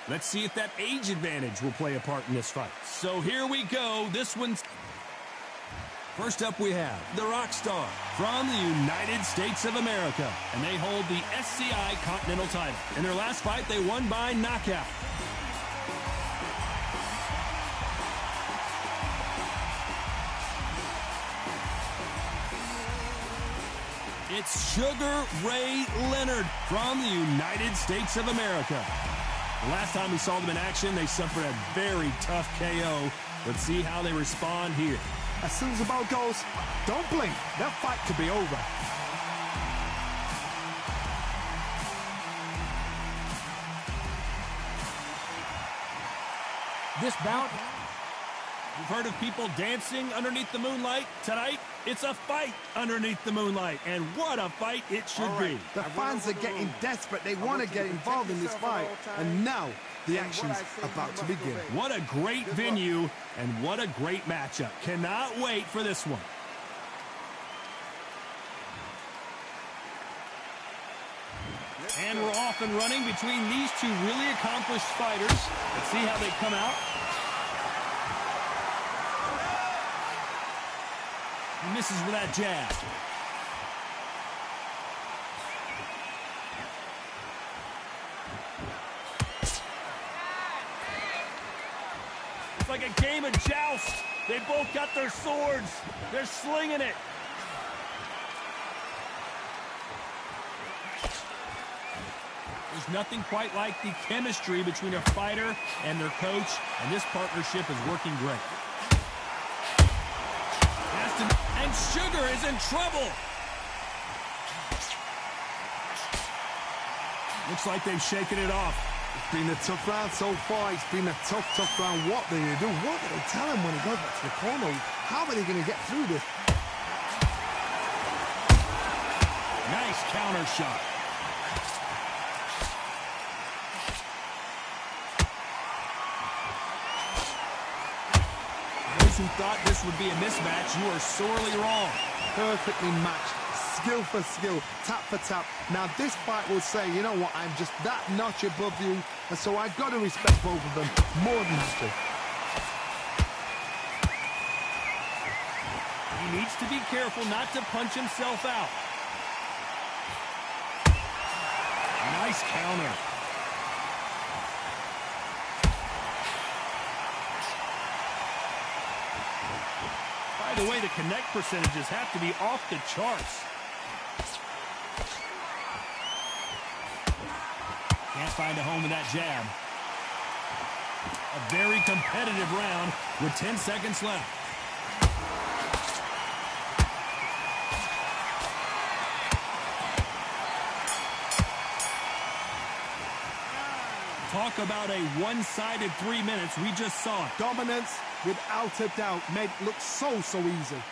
Let's see if that age advantage will play a part in this fight. So here we go. This one's... First up we have the rock star from the United States of America, and they hold the SCI Continental title. In their last fight, they won by knockout. It's Sugar Ray Leonard from the United States of America. The last time we saw them in action, they suffered a very tough KO. Let's see how they respond here. As soon as the ball goes, don't blink. That fight could be over. This bout, you've heard of people dancing underneath the moonlight. Tonight, it's a fight underneath the moonlight, and what a fight it should be. The fans are getting desperate. They want to get involved in this fight, and now the action's about to begin. What a great venue, and what a great matchup. Cannot wait for this one. And we're off and running between these two really accomplished fighters. Let's see how they come out. He misses with that jab. It's like a game of joust. They both got their swords. They're slinging it. There's nothing quite like the chemistry between a fighter and their coach, and this partnership is working great. And Sugar is in trouble. Looks like they've shaken it off. It's been a tough round so far. It's been a tough round. What are they going to do? What do they tell him when he goes back to the corner? How are they going to get through this? Nice counter shot. Those who thought this would be a mismatch, you are sorely wrong. Perfectly matched. Skill for skill, tap for tap. Now this fight will say, you know what, I'm just that notch above you, and so I've got to respect both of them more than just two. He needs to be careful not to punch himself out. Nice counter. By the way, the connect percentages have to be off the charts. Can't find a home with that jab. A very competitive round with 10 seconds left. Talk about a one-sided 3 minutes. We just saw it. Dominance, without a doubt, made it look so easy.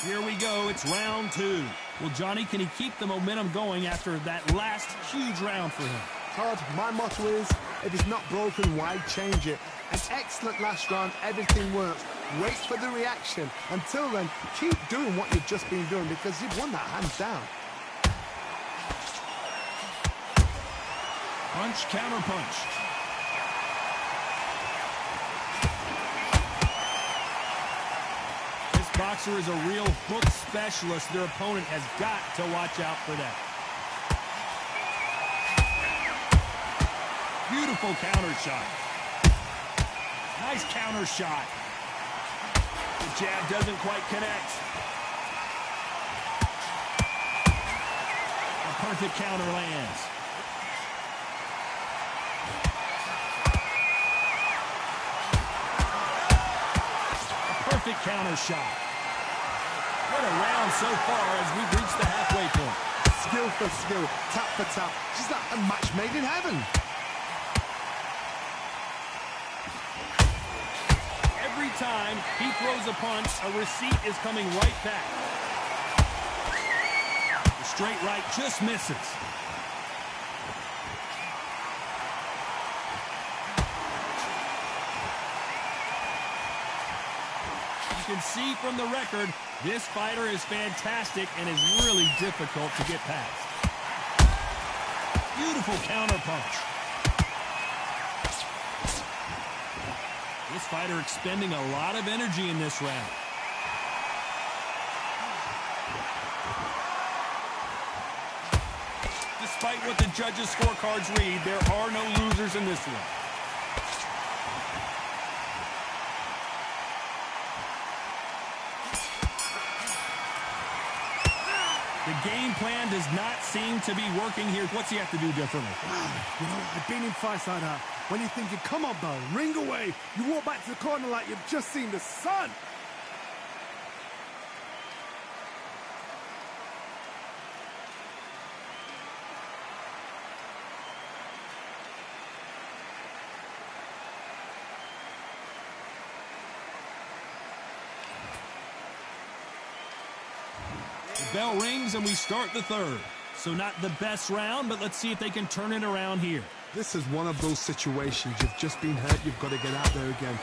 Here we go. It's round two. Well, Johnny, can he keep the momentum going after that last huge round for him? Todd, my motto is, if it's not broken, why change it? An excellent last round. Everything works. Wait for the reaction. Until then, keep doing what you've just been doing because you've won that hands down. Punch, counter punch. Boxer is a real hook specialist. Their opponent has got to watch out for that. Beautiful counter shot. Nice counter shot. The jab doesn't quite connect. A perfect counter lands. A perfect counter shot. What a round so far as we've reached the halfway point. Skill for skill, tap for tap. Just like a match made in heaven. Every time he throws a punch, a receipt is coming right back. The straight right just misses. You can see from the record, this fighter is fantastic and is really difficult to get past. Beautiful counter punch. This fighter expending a lot of energy in this round. Despite what the judges' scorecards read, there are no losers in this one. The game plan does not seem to be working here. What's he have to do differently? You know, I've been in fights like that. When you're thinking, come on, bro, ring away. You walk back to the corner like you've just seen the sun. The bell rings and we start the third. So not the best round, but let's see if they can turn it around here. This is one of those situations. You've just been hurt. You've got to get out there again.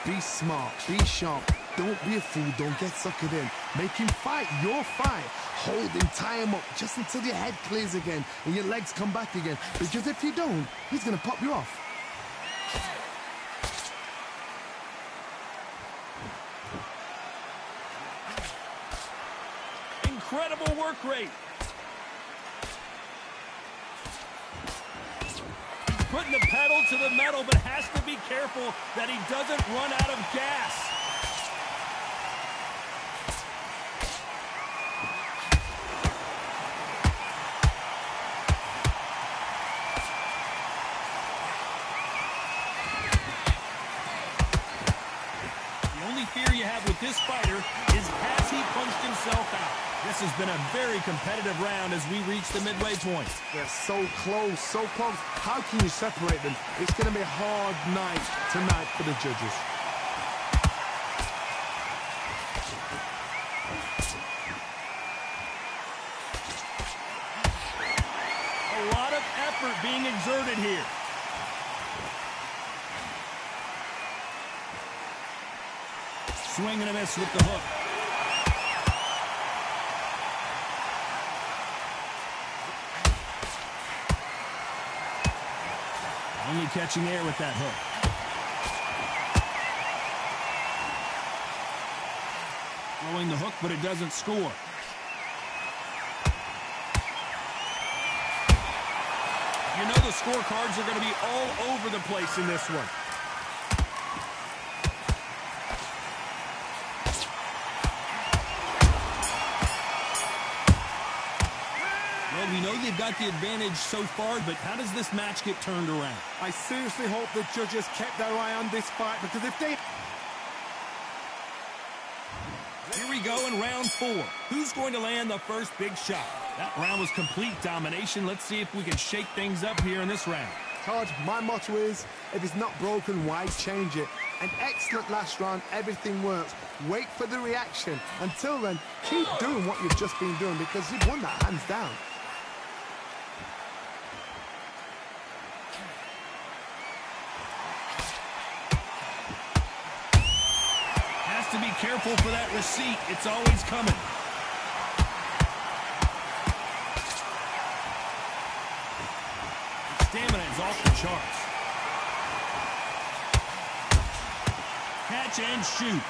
Be smart. Be sharp. Don't be a fool. Don't get suckered in. Make him fight your fight. Hold him. Tie him up just until your head clears again and your legs come back again. Because if you don't, he's going to pop you off. Incredible work rate. Putting the pedal to the metal, but has to be careful that he doesn't run out of gas. The only fear you have with this fighter is has he punched himself out? This has been a very competitive round as we reach the midway point. They're so close, so close. How can you separate them? It's going to be a hard night tonight for the judges. A lot of effort being exerted here. Swing and a miss with the hook. Only catching air with that hook. Throwing the hook, but it doesn't score. You know the scorecards are going to be all over the place in this one. Well, we know they've got the advantage so far, but how does this match get turned around? I seriously hope the judges kept their eye on this fight, because if they... Here we go in round 4. Who's going to land the first big shot? That round was complete domination. Let's see if we can shake things up here in this round. Todd, my motto is, if it's not broken, why change it? An excellent last round, everything works. Wait for the reaction. Until then, keep doing what you've just been doing, because you've won that hands down. Has to be careful for that receipt. It's always coming. Stamina is off the charts. Catch and shoot.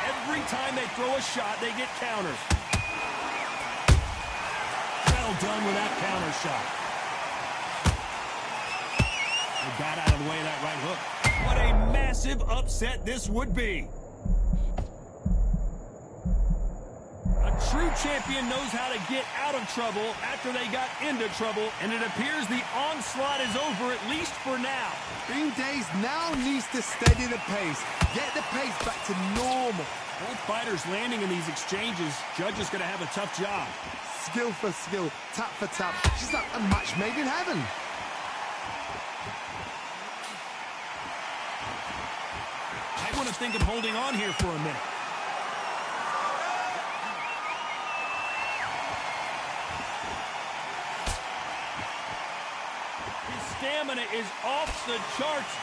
Every time they throw a shot, they get countered. Well done with that counter shot. They got out of the way of that right hook. What a massive upset this would be. A true champion knows how to get out of trouble after they got into trouble, and it appears the onslaught is over, at least for now. Green Days now needs to steady the pace, get the pace back to normal. Both fighters landing in these exchanges. Judge is going to have a tough job. Skill for skill, tap for tap. She's like a match made in heaven. I want to think of holding on here for a minute. His stamina is off the charts.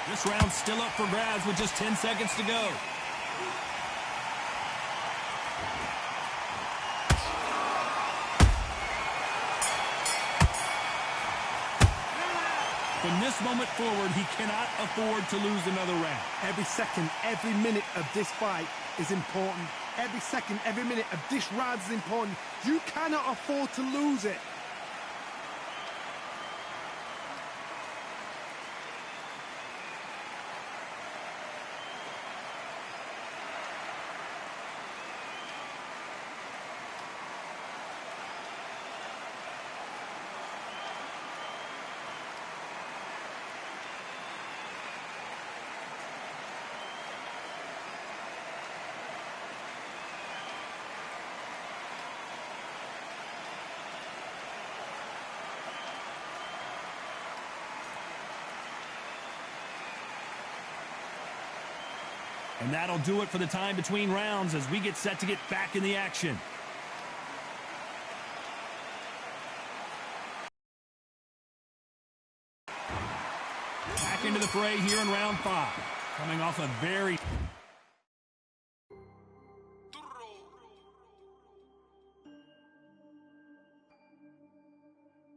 This round's still up for grabs with just 10 seconds to go. From this moment forward, he cannot afford to lose another round. Every second, every minute of this fight is important. Every second, every minute of this round is important. You cannot afford to lose it. And that'll do it for the time between rounds as we get set to get back in the action. Back into the fray here in round 5. Coming off a very...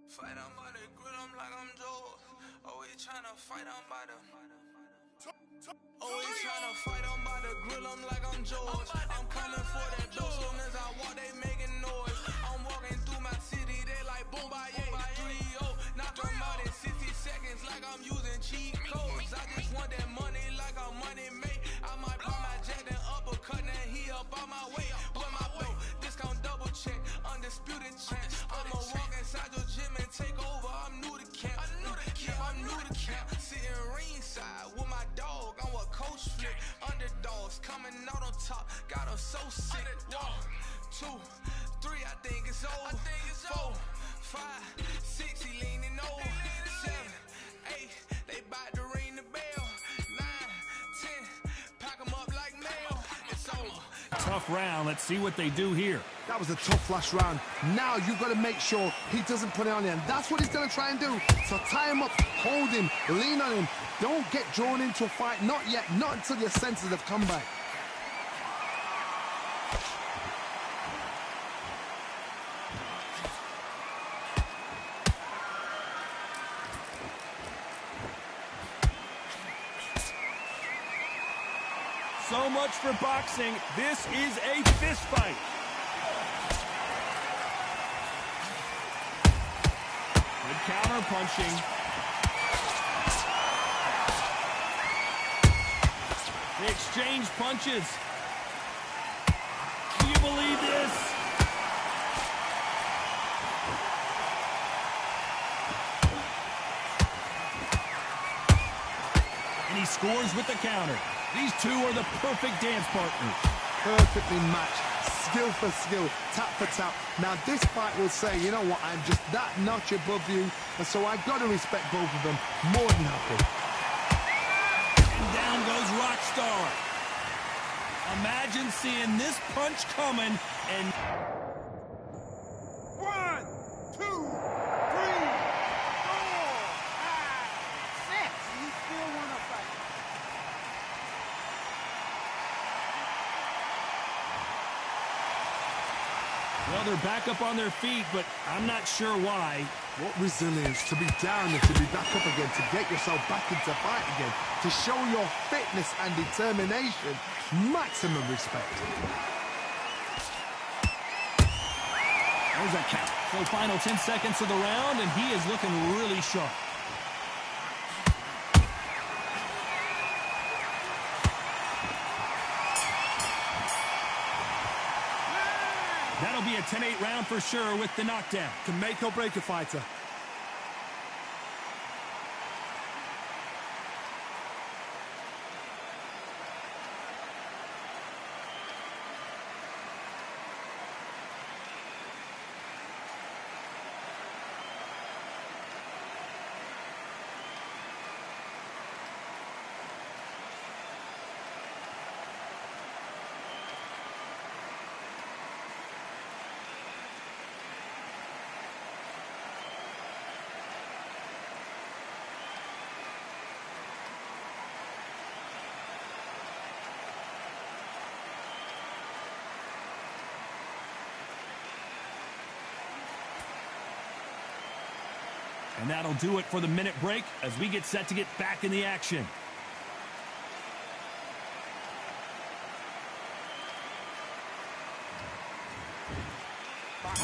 Fight on by the grill, I'm like I'm Joe. Always trying to fight on by the... Always trying to fight on by the grill, I'm like I'm George. I'm coming for that dough, soon as I walk, they making noise. I'm walking through my city, they like boom, by 3-0. Knock them out in 60 seconds like I'm using cheat codes. I just want that money like I'm money made. I might pop my jet and uppercut, and he up on my way. With my belt, discount double check, undisputed champ. I'ma walk inside your gym and take over, I'm new to camp. I'm new to camp, sitting ringside with my dog on what coach flip. Underdogs coming out on top, got them so sick. 1, 2, 3, I think it's over. 4, 5, 6, he leaning over. 7, 8, they bout to ring the bell. 9, 10, pack them up like mail. It's over. Tough round. Let's see what they do here. That was a tough last round. Now you've got to make sure he doesn't put it on you, and that's what he's going to try and do. So tie him up, hold him, lean on him. Don't get drawn into a fight. Not yet. Not until your senses have come back. So much for boxing. This is a fist fight. Good counter punching. They exchange punches. Do you believe this? And he scores with the counter. These two are the perfect dance partners. Perfectly matched. Skill for skill, tap for tap. Now this fight will say, you know what, I'm just that notch above you, and so I've got to respect both of them. More than happy. And down goes Rockstar. Imagine seeing this punch coming and... 1, 2, 3, 4, 5, 6. You still want to fight? Well, they're back up on their feet, but I'm not sure why. What resilience to be down and to be back up again, to get yourself back into fight again, to show your fitness and determination. Maximum respect. There's a count. So final 10 seconds of the round, and he is looking really sharp. will be a 10-8 round for sure with the knockdown. Can make or break a fighter. And that'll do it for the minute break as we get set to get back in the action.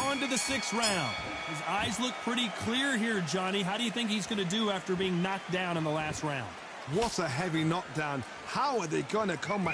On to the 6th round. His eyes look pretty clear here, Johnny. How do you think he's going to do after being knocked down in the last round? What a heavy knockdown. How are they going to come back?